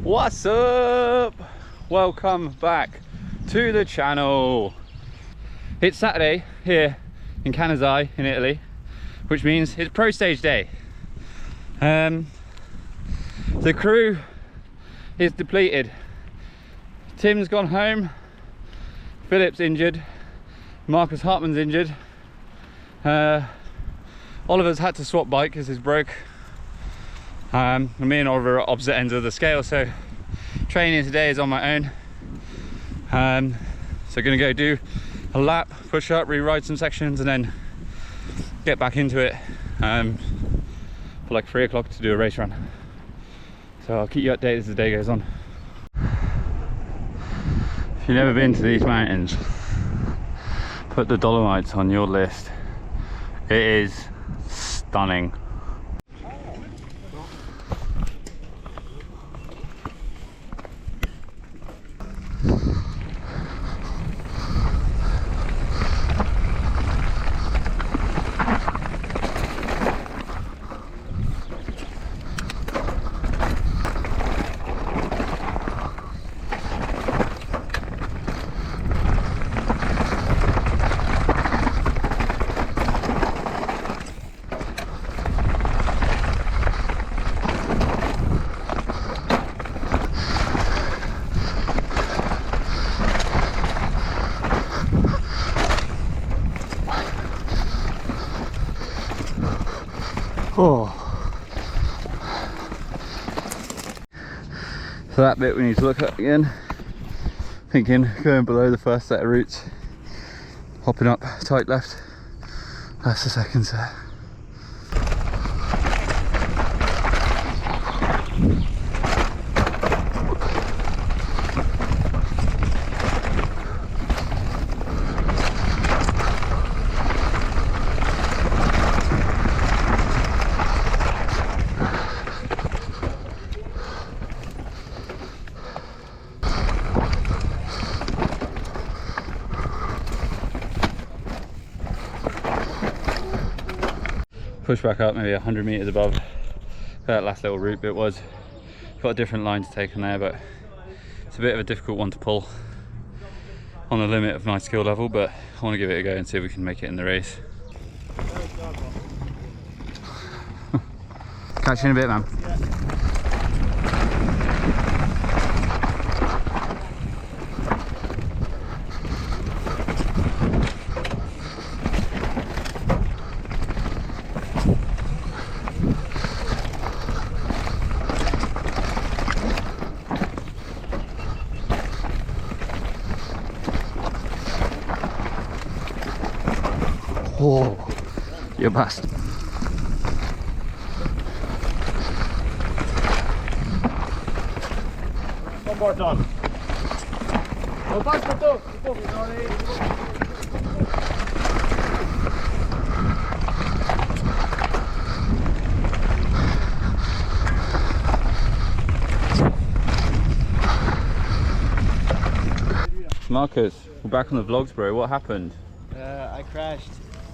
What's up? Welcome back to the channel. It's Saturday here in Canazei in Italy, which means it's pro stage day. The crew is depleted. Tim's gone home, Philip's injured, Marcus Hartman's injured, Oliver's had to swap bike because his broke. And me and Oliver are opposite ends of the scale, so training today is on my own. So gonna go do a lap, push up, re-ride some sections, and then get back into it for like 3 o'clock to do a race run. So I'll keep you updated as the day goes on. If you've never been to these mountains, put the Dolomites on your list. It is stunning. Oh. So that bit we need to look at again. Thinking going below the first set of routes, hopping up tight left. That's the second set. Push back up maybe 100 meters above that last little route bit was. Got a different line to take on there, but it's a bit of a difficult one to pull on the limit of my skill level, but I want to give it a go and see if we can make it in the race. Catch you in a bit, man. Oh, you're best. Kom Barton. Marcus, we're back on the vlogs, bro. What happened? I crashed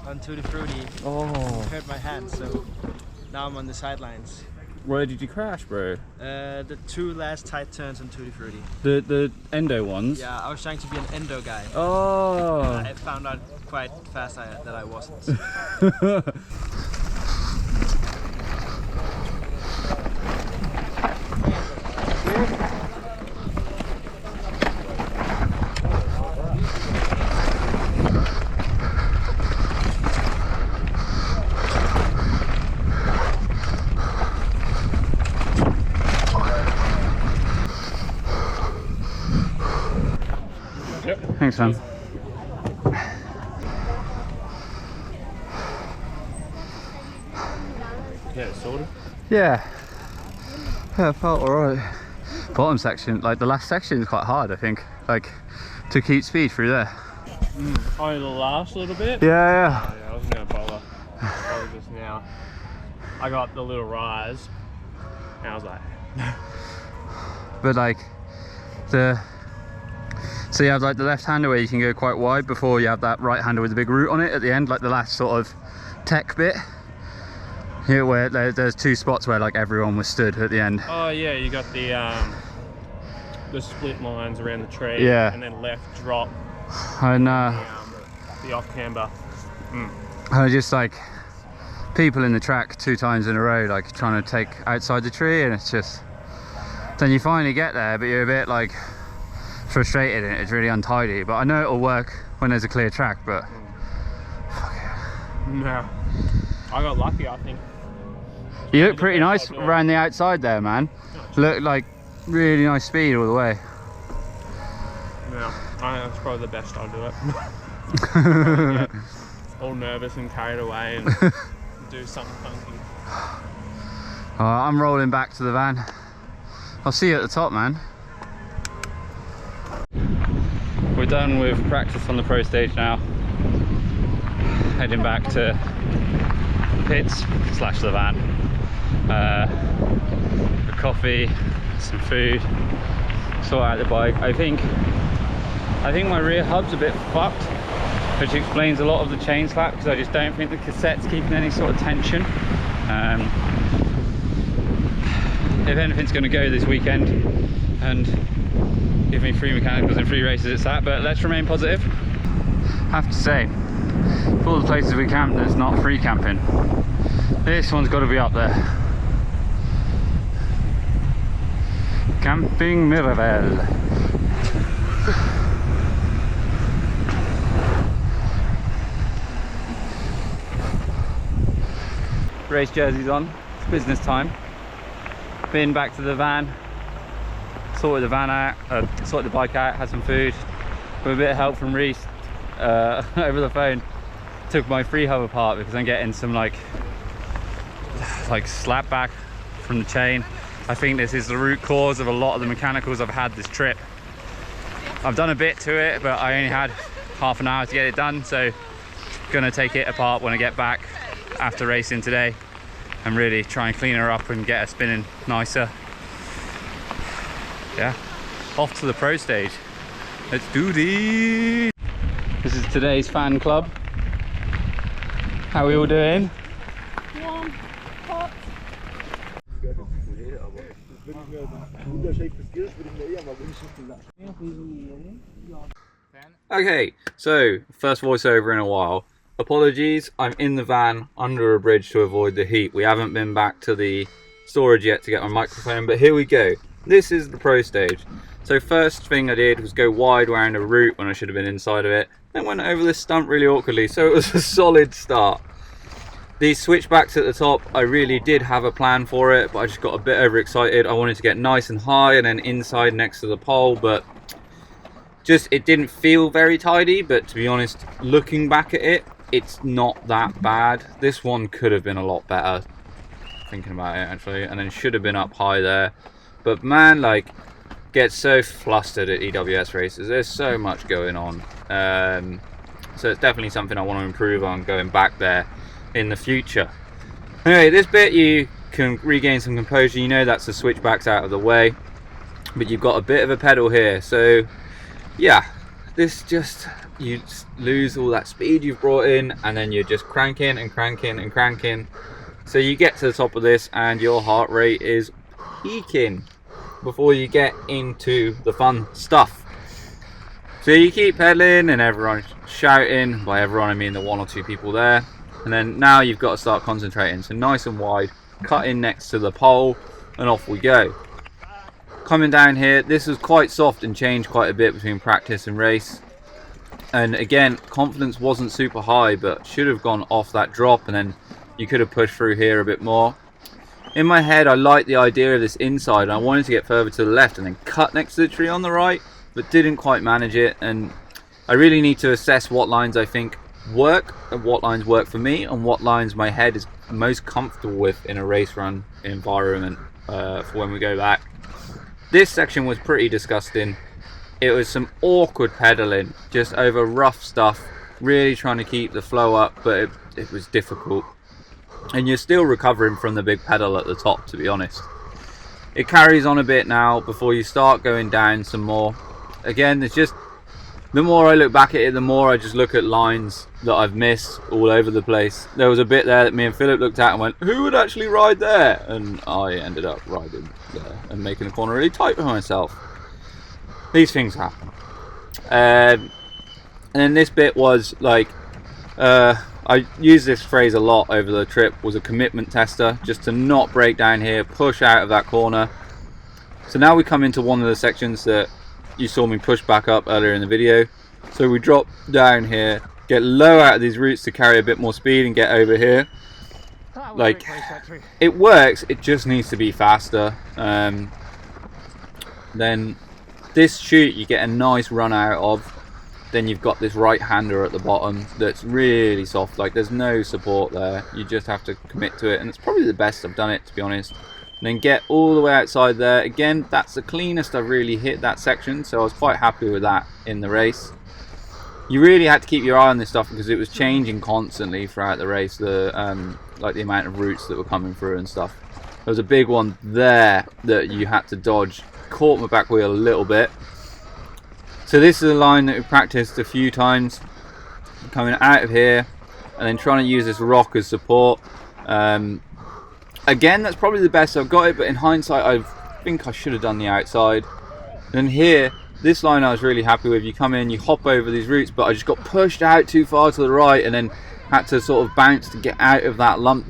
on Tutti Frutti. Oh. Hurt my hand, so now I'm on the sidelines. Where did you crash, bro? The 2 last tight turns on Tutti Frutti. The endo ones? Yeah, I was trying to be an endo guy. Oh. I found out quite fast that I wasn't. Thanks, man. Yeah, sorted. Yeah, it felt alright. Bottom section, like the last section is quite hard, I think. Like, to keep speed through there. Only the last little bit? Yeah. Oh, yeah, I wasn't going to bother. Just now. I got the little rise, and I was like... But like, so you have like the left-hander where you can go quite wide before you have that right-hander with the big root on it at the end, like the last sort of tech bit. Here where there's 2 spots where like everyone was stood at the end. Oh yeah, you got the the split lines around the tree. Yeah. And then left drop And the off camber. I just like people in the track 2 times in a row, like trying to take outside the tree, and it's just, then you finally get there, but you're a bit like frustrated and it's really untidy. But I know it'll work when there's a clear track, but fuck it. No, I got lucky, I think. You look pretty nice around the outside there, man. Look like really nice speed all the way. Yeah, I think that's probably the best I'll do it. Get all nervous and carried away and do something funky. I'm rolling back to the van. I'll see you at the top, man. We're done with practice on the pro stage now. Heading back to pits / the van. A coffee, some food, sort out the bike. I think my rear hub's a bit fucked, which explains a lot of the chain slap, because I just don't think the cassette's keeping any sort of tension. If anything's going to go this weekend and give me 3 mechanicals and 3 races, it's that, but let's remain positive. I have to say, for all the places we camp that's not free camping, this one's got to be up there. Camping Mirabel. Race jerseys on, it's business time. Been back to the van, sorted the van out, sorted the bike out, had some food. With a bit of help from Reese over the phone, took my free hub apart because I'm getting some like slap back from the chain. I think this is the root cause of a lot of the mechanicals I've had this trip. I've done a bit to it, but I only had half an hour to get it done, so gonna take it apart when I get back after racing today and really try and clean her up and get her spinning nicer. Yeah, off to the pro stage. Let's do this. This is today's fan club. How are we all doing? Warm, hot. Okay, so first voiceover in a while. Apologies, I'm in the van under a bridge to avoid the heat. We haven't been back to the storage yet to get my microphone, but here we go. This is the pro stage. So first thing I did was go wide around a route when I should have been inside of it. Then went over this stump really awkwardly, so it was a solid start. These switchbacks at the top, I really did have a plan for it, but I just got a bit overexcited. I wanted to get nice and high and then inside next to the pole, but just it didn't feel very tidy. But to be honest, looking back at it, it's not that bad. This one could have been a lot better, thinking about it actually, and then should have been up high there. But man, like, get so flustered at EWS races. There's so much going on, so it's definitely something I want to improve on going back there in the future. Anyway, this bit you can regain some composure. You know that's the switchbacks out of the way, but you've got a bit of a pedal here, so yeah, this just, you lose all that speed you've brought in, and then you're just cranking and cranking and cranking. So you get to the top of this and your heart rate is peaking before you get into the fun stuff. So you keep pedaling and everyone's shouting. By everyone I mean the 1 or 2 people there. And then now you've got to start concentrating. So nice and wide, cut in next to the pole, and off we go. Coming down here, this was quite soft and changed quite a bit between practice and race. And again, confidence wasn't super high, but should have gone off that drop, and then you could have pushed through here a bit more. In my head, I liked the idea of this inside, and I wanted to get further to the left and then cut next to the tree on the right, but didn't quite manage it. And I really need to assess what lines I think work, and what lines work for me, and what lines my head is most comfortable with in a race run environment for when we go back. This section was pretty disgusting. It was some awkward pedaling, just over rough stuff, really trying to keep the flow up, but it was difficult. And you're still recovering from the big pedal at the top, to be honest. It carries on a bit now before you start going down some more. Again, it's just, the more I look back at it, the more I just look at lines that I've missed all over the place. There was a bit there that me and Philip looked at and went, who would actually ride there? And I ended up riding there and making the corner really tight for myself. these things happen. And then this bit was like, I use this phrase a lot over the trip, was a commitment tester, just to not break down here, push out of that corner. So now we come into one of the sections that you saw me push back up earlier in the video. So we drop down here, get low out of these roots to carry a bit more speed and get over here. Like, it works, it just needs to be faster. Then this chute you get a nice run out of. Then you've got this right hander at the bottom that's really soft, like there's no support there, you just have to commit to it, and it's probably the best I've done it, to be honest. And then get all the way outside there. Again, that's the cleanest I've really hit that section, so I was quite happy with that in the race. You really had to keep your eye on this stuff because it was changing constantly throughout the race, the like the amount of routes that were coming through and stuff. There was a big one there that you had to dodge, caught my back wheel a little bit. So this is a line that we practiced a few times, coming out of here and then trying to use this rock as support. Again, that's probably the best I've got it, but in hindsight I think I should have done the outside. And here, this line I was really happy with. You come in, you hop over these roots, but I just got pushed out too far to the right and then had to sort of bounce to get out of that lump,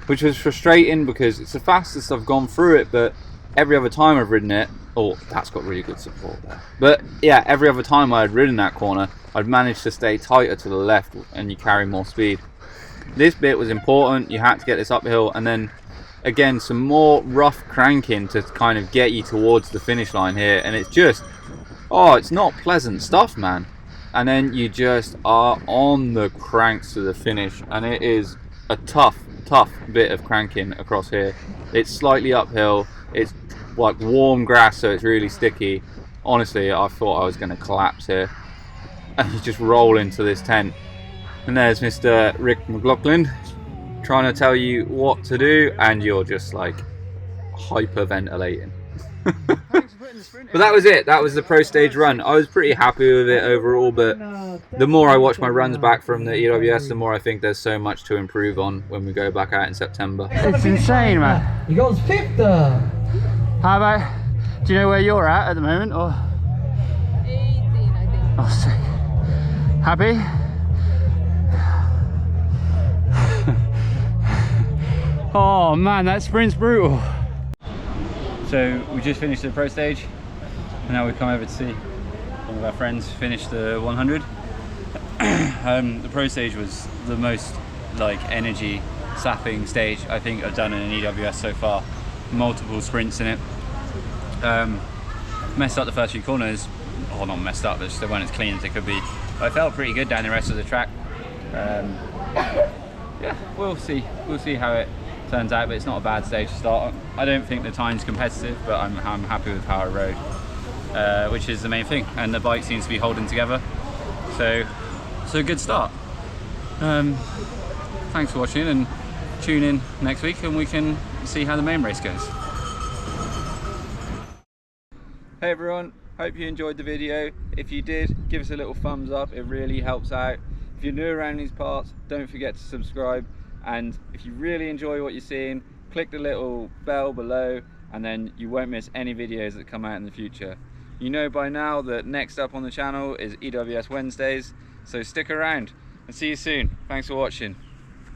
which was frustrating because it's the fastest I've gone through it, but every other time I've ridden it, oh, that's got really good support there. But yeah, every other time I had ridden that corner, I'd managed to stay tighter to the left and you carry more speed. This bit was important, you had to get this uphill, and then again, some more rough cranking to kind of get you towards the finish line here, and it's just, oh, it's not pleasant stuff, man. And then you just are on the cranks to the finish, and it is a tough bit of cranking across here. It's slightly uphill, it's like warm grass, so it's really sticky. Honestly, I thought I was going to collapse here. And you just roll into this tent. And there's Mr. Rick McLaughlin trying to tell you what to do, and you're just like hyperventilating. But that was it. That was the pro stage run. I was pretty happy with it overall, but the more I watch my runs back from the EWS, the more I think there's so much to improve on when we go back out in September. It's insane, man. He goes fifth. How about, do you know where you're at the moment? Or 18, I think. oh, sick. Happy? Oh man, that sprint's brutal. So we just finished the pro stage, and now we've come over to see one of our friends finish the 100. The pro stage was the most like energy sapping stage I think I've done in an EWS so far. Multiple sprints in it. Messed up the first few corners, or not messed up, but just they weren't as clean as they could be. But I felt pretty good down the rest of the track. Yeah, we'll see how it turns out, but it's not a bad stage to start. I don't think the time's competitive, but I'm happy with how I rode, which is the main thing, and the bike seems to be holding together, so a good start. Thanks for watching, and tune in next week and we can see how the main race goes. Hey everyone, hope you enjoyed the video. If you did, give us a little thumbs up, it really helps out. If you're new around these parts, don't forget to subscribe. And if you really enjoy what you're seeing, click the little bell below, and then you won't miss any videos that come out in the future. You know by now that next up on the channel is EWS Wednesdays, so stick around and see you soon. Thanks for watching.